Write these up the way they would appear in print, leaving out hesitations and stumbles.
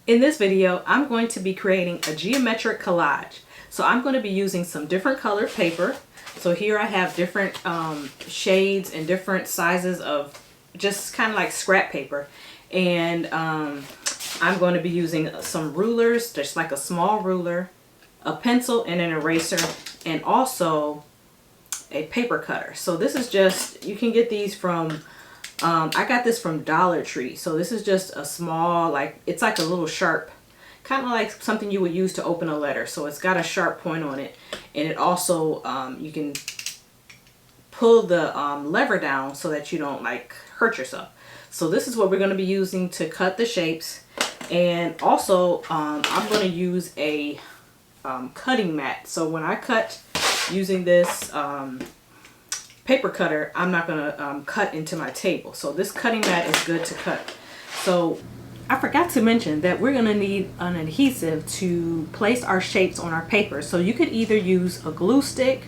In this video, I'm going to be creating a geometric collage. So I'm going to be using some different colored paper. So here I have different shades and different sizes of just kind of like scrap paper. And I'm going to be using some rulers, just like a small ruler, a pencil and an eraser, and also a paper cutter. So this is just, you can get these from I got this from Dollar Tree. So this is just a small, like, it's like a little sharp, kind of like something you would use to open a letter. So it's got a sharp point on it. And it also, you can pull the lever down so that you don't like hurt yourself. So this is what we're going to be using to cut the shapes. And also, I'm going to use a cutting mat. So when I cut using this paper cutter, I'm not going to cut into my table. So this cutting mat is good to cut. So I forgot to mention that we're going to need an adhesive to place our shapes on our paper. So you could either use a glue stick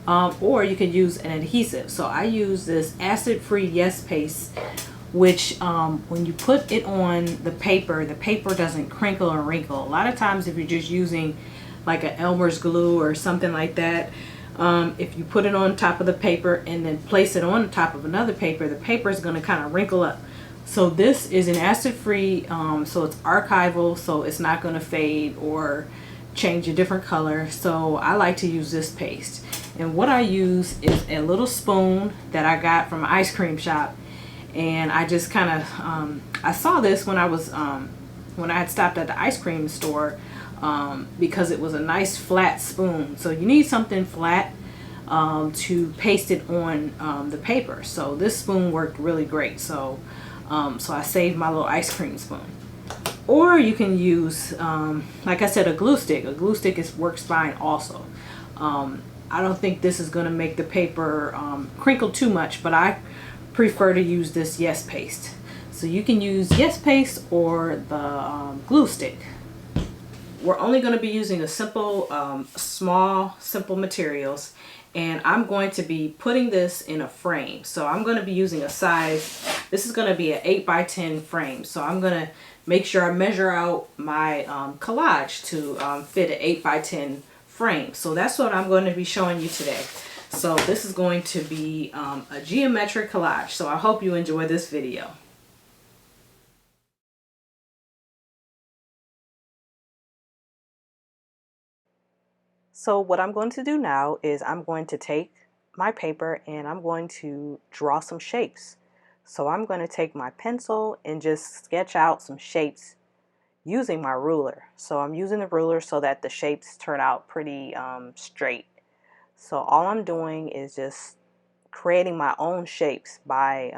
or you could use an adhesive. So I use this acid-free Yes Paste, which when you put it on the paper doesn't crinkle or wrinkle. A lot of times if you're just using like an Elmer's glue or something like that, if you put it on top of the paper and then place it on top of another paper, the paper is going to kind of wrinkle up. So this is an acid-free, so it's archival, so it's not going to fade or change a different color. So I like to use this paste. And what I use is a little spoon that I got from an ice cream shop. And I just kind of, I saw this when I was, when I had stopped at the ice cream store, because it was a nice flat spoon. So you need something flat to paste it on the paper. So this spoon worked really great. So so I saved my little ice cream spoon. Or you can use, like I said, a glue stick. A glue stick works fine also. I don't think this is going to make the paper crinkle too much, but I prefer to use this Yes Paste. So you can use Yes Paste or the glue stick. We're only going to be using a simple, simple materials, and I'm going to be putting this in a frame. So I'm going to be using a size, this is going to be an 8x10 frame. So I'm going to make sure I measure out my collage to fit an 8x10 frame. So that's what I'm going to be showing you today. So this is going to be a geometric collage. So I hope you enjoy this video. So what I'm going to do now is I'm going to take my paper and I'm going to draw some shapes. So I'm going to take my pencil and just sketch out some shapes using my ruler. So I'm using the ruler so that the shapes turn out pretty straight. So all I'm doing is just creating my own shapes by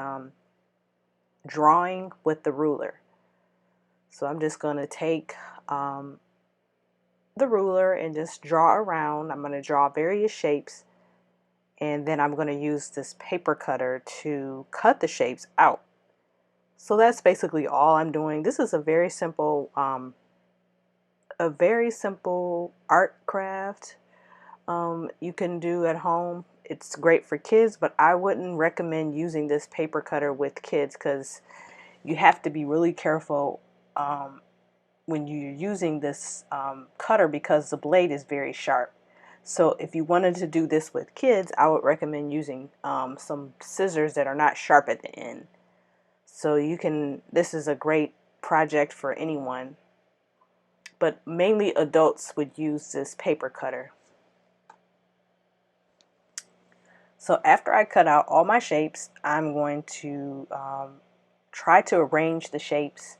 drawing with the ruler. So I'm just going to take the ruler and just draw around. I'm going to draw various shapes, and then I'm going to use this paper cutter to cut the shapes out. So that's basically all I'm doing. This is a very simple art craft you can do at home. It's great for kids, but I wouldn't recommend using this paper cutter with kids because you have to be really careful when you're using this cutter because the blade is very sharp. So if you wanted to do this with kids, I would recommend using some scissors that are not sharp at the end. So you can, this is a great project for anyone, but mainly adults would use this paper cutter. So after I cut out all my shapes, I'm going to try to arrange the shapes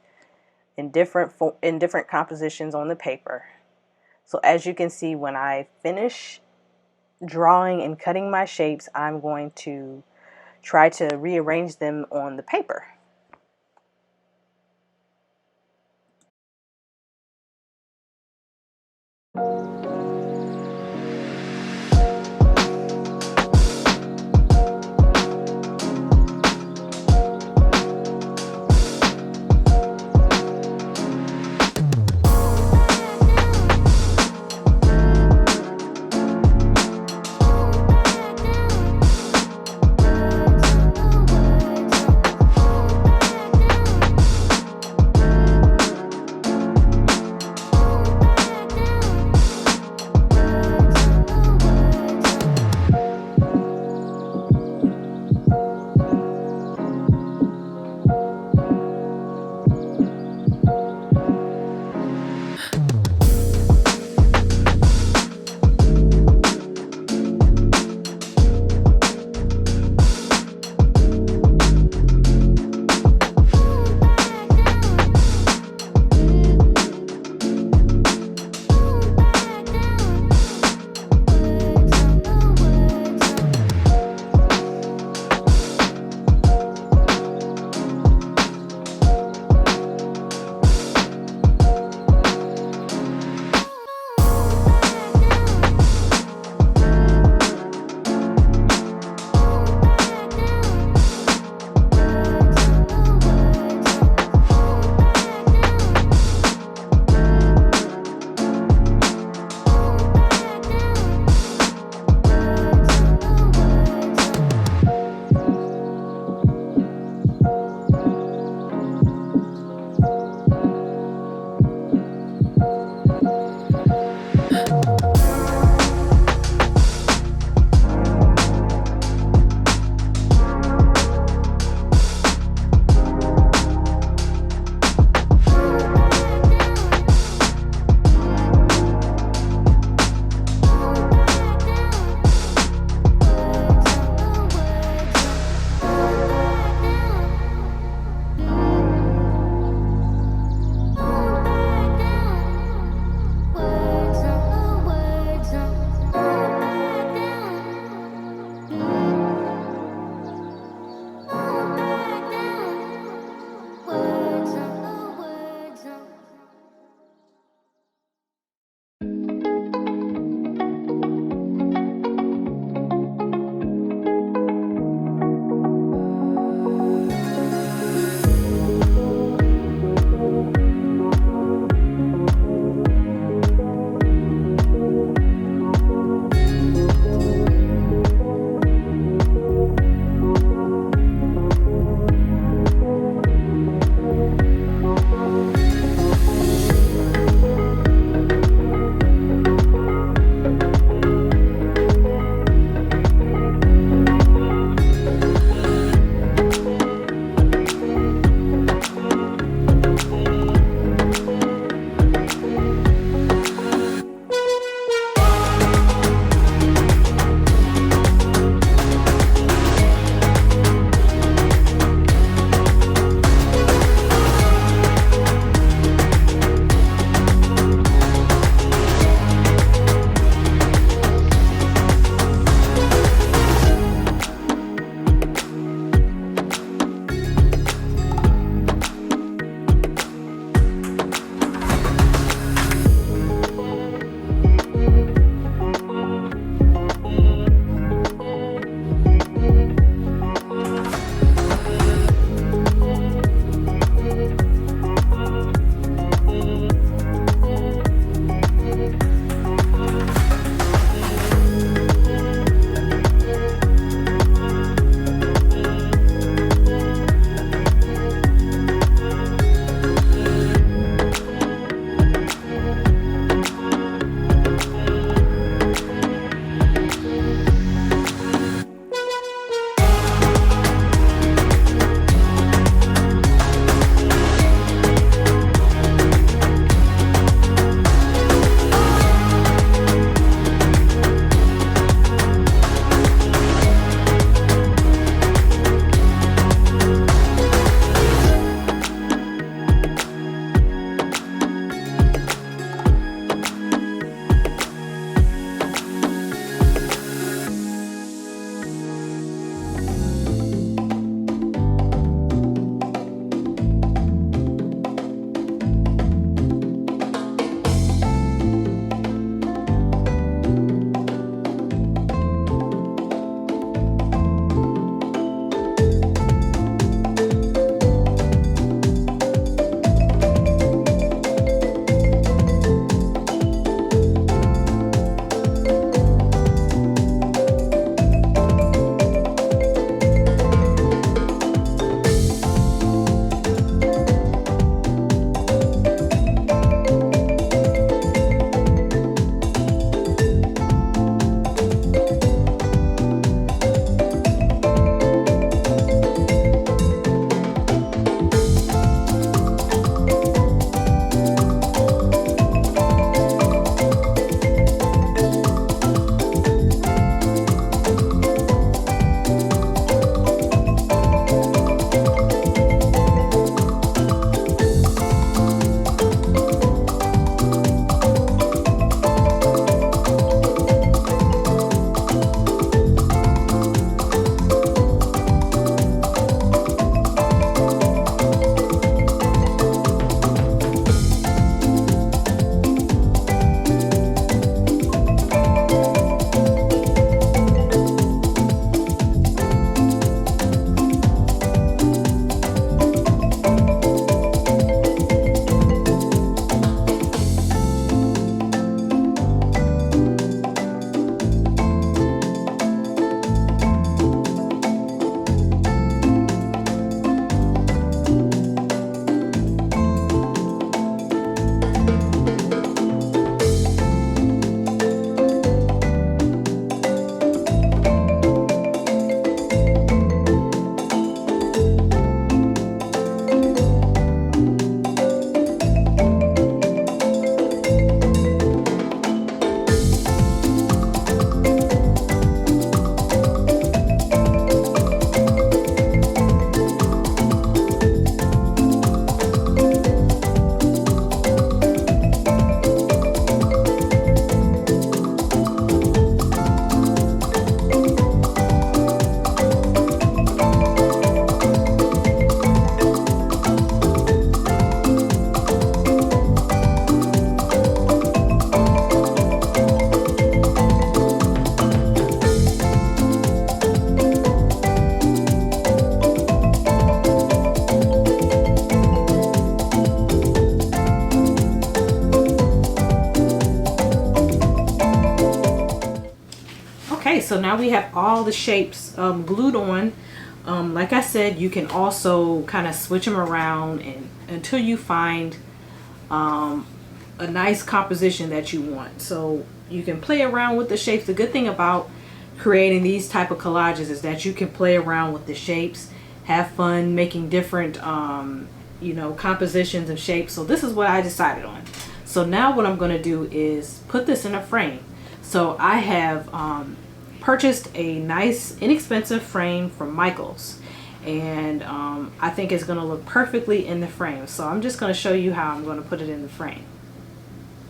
in different compositions on the paper. So as you can see, when I finish drawing and cutting my shapes, I'm going to try to rearrange them on the paper. so now we have all the shapes glued on. Like I said, you can also kind of switch them around and until you find a nice composition that you want. So you can play around with the shapes. The good thing about creating these type of collages is that you can play around with the shapes, have fun making different you know, compositions of shapes. So this is what I decided on. So now what I'm going to do is put this in a frame. So I have purchased a nice inexpensive frame from Michaels, and I think it's going to look perfectly in the frame. So I'm just going to show you how I'm going to put it in the frame.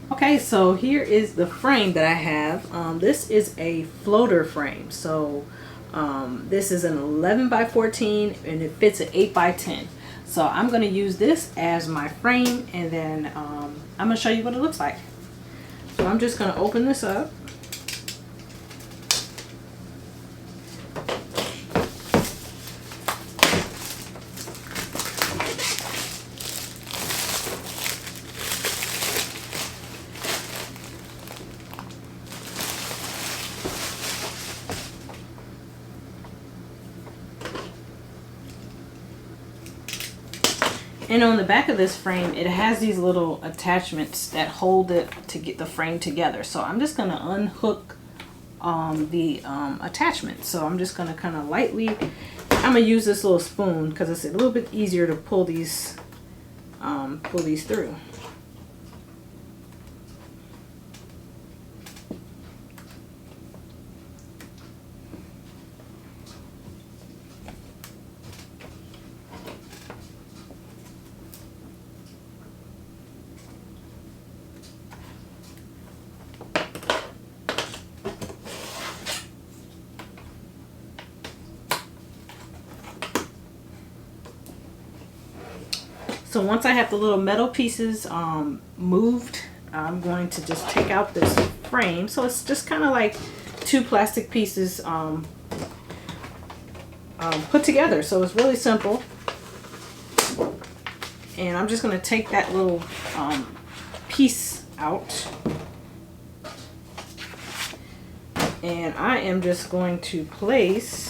Okay, so here is the frame that I have. This is a floater frame. So this is an 11 by 14 and it fits an 8 by 10. So I'm going to use this as my frame, and then I'm going to show you what it looks like. So I'm just going to open this up. And on the back of this frame, it has these little attachments that hold it to get the frame together. So I'm just going to unhook the attachment. So I'm just going to kind of lightly, I'm going to use this little spoon because it's a little bit easier to pull these through. So once I have the little metal pieces moved, I'm going to just take out this frame. So it's just kind of like two plastic pieces put together. So it's really simple. And I'm just going to take that little piece out. And I am just going to place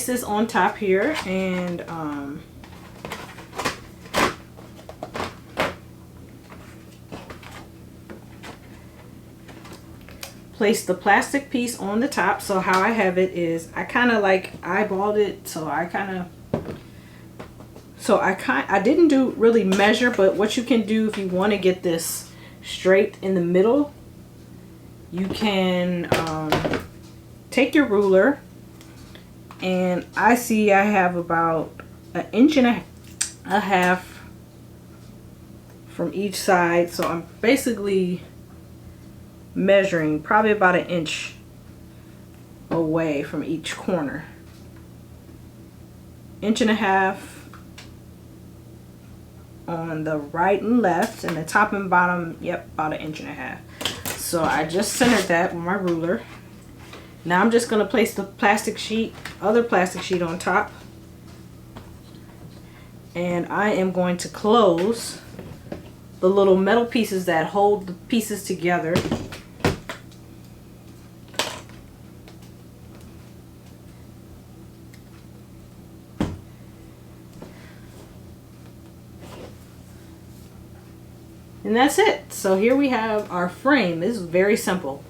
this on top here, and place the plastic piece on the top. So how I have it is I kind of like eyeballed it, so I didn't do really measure, but what you can do if you want to get this straight in the middle, you can take your ruler, and I see I have about an inch and a half from each side. So I'm basically measuring probably about an inch away from each corner. Inch and a half on the right and left, and the top and bottom, yep, about an inch and a half. So I just centered that with my ruler. Now I'm just going to place the plastic sheet, other plastic sheet on top. And I am going to close the little metal pieces that hold the pieces together. And that's it. So here we have our frame. This is very simple.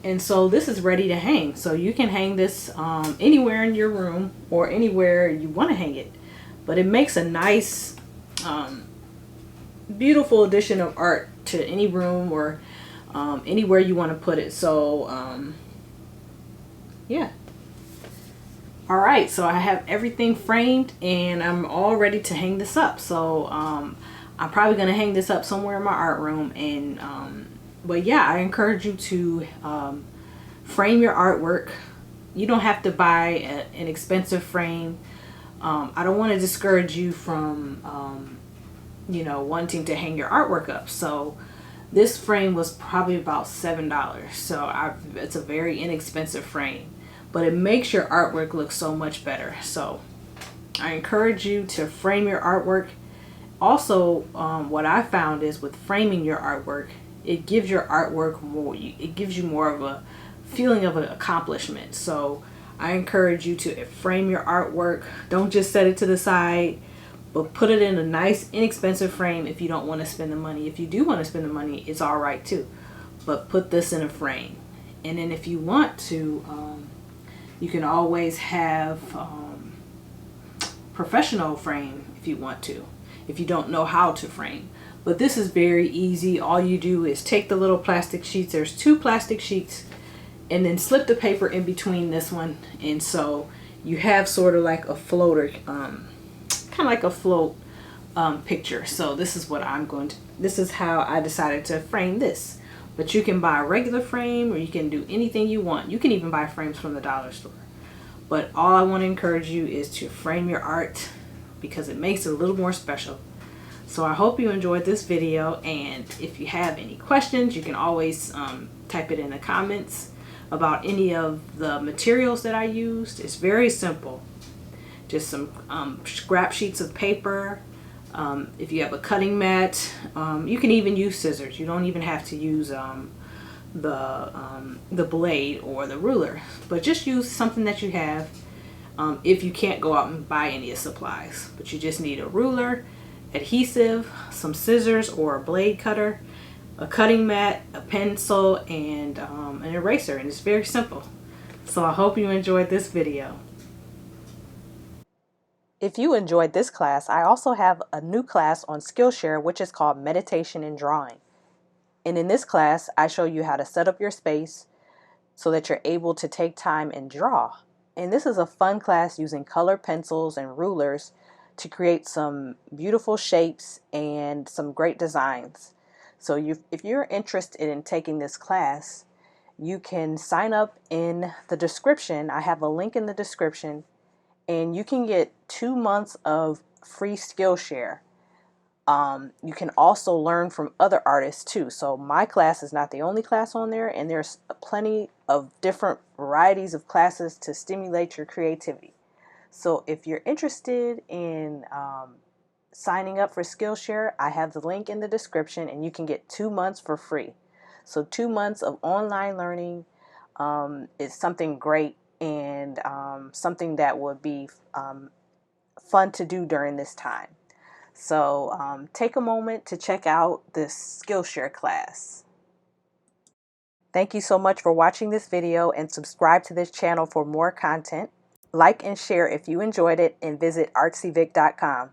And so this is ready to hang. So you can hang this anywhere in your room or anywhere you want to hang it. But it makes a nice, beautiful addition of art to any room or anywhere you want to put it. So, yeah. All right, so I have everything framed and I'm all ready to hang this up. So I'm probably going to hang this up somewhere in my art room. And but yeah, I encourage you to frame your artwork. You don't have to buy an expensive frame. I don't want to discourage you from you know, wanting to hang your artwork up. So this frame was probably about $7. So it's a very inexpensive frame, but it makes your artwork look so much better. So I encourage you to frame your artwork. Also, what I found is with framing your artwork, it gives your artwork more, it gives you more of a feeling of an accomplishment. So I encourage you to frame your artwork. Don't just set it to the side, but put it in a nice, inexpensive frame if you don't want to spend the money. If you do want to spend the money, it's all right too. But put this in a frame. And then if you want to, you can always have professional frame if you want to, if you don't know how to frame. But this is very easy. All you do is take the little plastic sheets. There's 2 plastic sheets, and then slip the paper in between this one. And so you have sort of like a floater, kind of like a float picture. So this is what this is how I decided to frame this. But you can buy a regular frame, or you can do anything you want. You can even buy frames from the dollar store. But all I want to encourage you is to frame your art, because it makes it a little more special. So I hope you enjoyed this video, and if you have any questions, you can always type it in the comments about any of the materials that I used. It's very simple. Just some scrap sheets of paper. If you have a cutting mat, you can even use scissors. You don't even have to use the blade or the ruler, but just use something that you have if you can't go out and buy any supplies. But you just need a ruler, adhesive, some scissors or a blade cutter, a cutting mat, a pencil, and an eraser, and it's very simple. So I hope you enjoyed this video. If you enjoyed this class, I also have a new class on Skillshare, which is called Meditation in Drawing. And in this class, I show you how to set up your space so that you're able to take time and draw. And this is a fun class using colored pencils and rulers to create some beautiful shapes and some great designs. So if you're interested in taking this class, you can sign up in the description. I have a link in the description, and you can get 2 months of free Skillshare. You can also learn from other artists too. So my class is not the only class on there, and there's plenty of different varieties of classes to stimulate your creativity. So if you're interested in signing up for Skillshare, I have the link in the description, and you can get 2 months for free. So 2 months of online learning is something great, and something that would be fun to do during this time. So take a moment to check out this Skillshare class. Thank you so much for watching this video, and subscribe to this channel for more content. Like and share if you enjoyed it, and visit artsyvic.com.